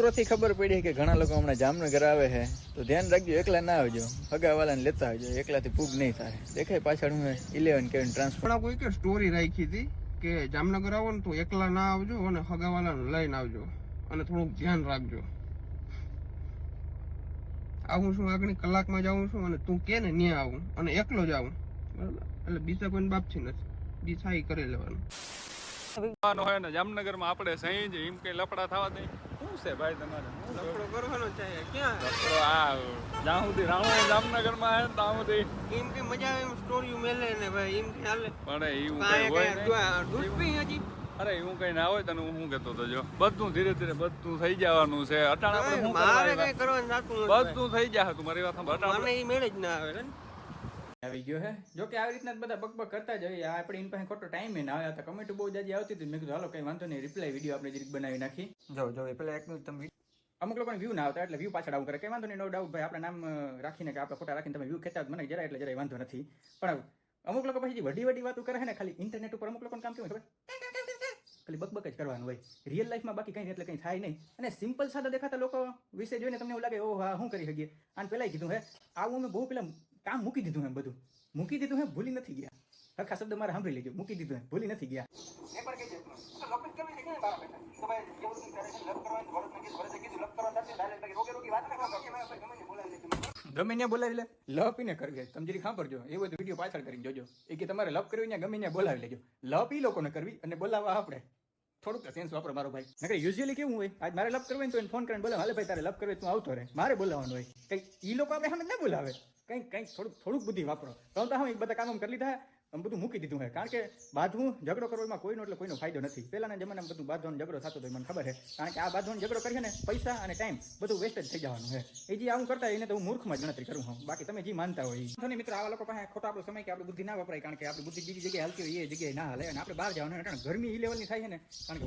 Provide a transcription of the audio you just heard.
ફોટોથી ખબર પડી કે ઘણા લોકો હમણાં જામનગર આવે છે, તો ધ્યાન રાખજો, એકલા ના આવજો, હગાવાલાને લેતા આવજો, એકલાથી પૂગ નહીં થાય. દેખાય પાછળ હું 11 કેન ટ્રાન્સફર કોઈ કે સ્ટોરી રાખી હતી કે જામનગર આવો ને તો એકલા ના આવજો અને હગાવાલાને લઈને આવજો અને થોડુંક ધ્યાન રાખજો. આવું છું આગળ કલાકમાં જાઉં છું અને તું કે ને ત્યાં આવું અને એકલો જ આવું, બરાબર? એટલે બીજા કોઈ બાપથી નથી, બી થાય કરી લેવાનું. હોય ને જામનગરમાં આપણે સહી જ એમ કઈ લફડા થવા દે શું છે ભાઈ તમારે? લફડો કરવાનો છે ક્યાં? લફડો આ જ્યાં સુધી રાણો જામનગરમાં આવે ત્યાં સુધી એમ કે મજા આવે એમ સ્ટોરી મેલે ને ભાઈ, એમ કે હાલે પણ એવું કઈ હોય નહીં. દૂધ પી હજી. અરે એવું કઈ ના હોય તને હું શું કહેતો હતો, જો બધું ધીરે ધીરે બધું થઈ જવાનું છે. અટાણે આપણે શું મારે કરવા કઈ કરવાનું થતું બધું થઈ જાય. તું મારી વાત સાંભળ. મને એ મેળે જ ના આવે ને. આવી ગયો હે. જો કે આવી રીતના જ બધા બકબક કરતા જ હોય. આપણે એની પાસે ખોટો ટાઈમ ના આવ્યા હતા. કમેન્ટ બહુ જાજી આવતી હતી. મેં કીધું હાલો કઈ વાંધો નહીં, રિપ્લાય વિડીયો આપણે જરીક બનાવી નાખી. જો પેલા એક મિનિટ તમે અમુક લોકોને વ્યૂ ના આવતા એટલે વ્યૂ પાછળ આવું કરે. કઈ વાંધો નહીં, નો ડાઉટ ભાઈ. આપણે નામ રાખીને કે આપણે ફોટા રાખીને તમે વ્યૂ ખેંચતા મને જરાય એટલે જરાય વાંધો નથી. પણ અમુક લોકો પછી વડી વાતો કરે છે ને, ખાલી ઇન્ટરનેટ ઉપર અમુક લોકોનું કામ કેવું ખબર, ખાલી બકબક જ કરવાનું હોય. રિયલ લાઈફમાં બાકી કંઈ એટલે કંઈ થાય નહીં. અને સિમ્પલ સાદા દેખાતા લોકો વિશે જોઈને તમને એવું લાગે ઓ હા શું કરી શકીએ. આને પહેલાં કીધું હે, આવું મેં બહુ પેલા કામ મૂકી દીધું એમ, બધું મૂકી દીધું હે, ભૂલી નથી ગયા. હરખા શબ્દ મારે સાંભળી લેજો, મૂકી દીધું હે, ભૂલી નથી ગયા. ગમે ત્યાં બોલાવી લે, લપીને કરવી. તમે જરી સાંભળજો, એ બધું વિડીયો પાછળ કરીને જોજો. એ કે તમારે લપ કરવી ત્યાં ગમે ત્યાં બોલાવી લેજો. લપ ઈ લોકોને કરવી અને બોલાવવા આપણે. થોડુંક સેન્સ વાપરો મારો ભાઈ. નકર યુઝ્યુઅલી કેવું હોય, આજ મારે લપ કરવું હોય તો એને ફોન કરીને બોલાવે, હાલે ભાઈ તારે લપ કરવી તું આવતો રહે, મારે બોલાવવાનું હોય. કંઈક ઈ લોકો આપણે સામે ના બોલાવે, કંઈક થોડુંક બુદ્ધિ વાપરો. તો હા બધા કામ કરી લીધા, આમ બધું મૂકી દીધું છે. કારણ કે બાંધવું ઝઘડો કરવો એમાં કોઈનો એટલે કોઈનો ફાયદો નથી. પહેલાના જમાનામાં બધું બાંધવાનો ઝઘડો થતો હતો, મને ખબર છે. કારણ કે આ બાંધવાનો ઝઘડો કરીએ ને, પૈસા અને ટાઈમ બધું વેસ્ટ જ થઈ જવાનું છે. એ જે આવું કરતા એને તો હું મૂર્ખમાં જ ગણતરી કરું હું. બાકી તમે જે માનતા હોય મિત્રો, આવા લોકો પાસે ખોટો આપણો સમય કે આપણી બુદ્ધિ ના વપરાય. કારણ કે આપણી બુદ્ધિ બીજી જગ્યાએ હાલતી હોય એ જગ્યાએ ના હાલે. અને આપણે બહાર જવાનું ગરમી એ લેવલની થાય છે ને, કારણ કે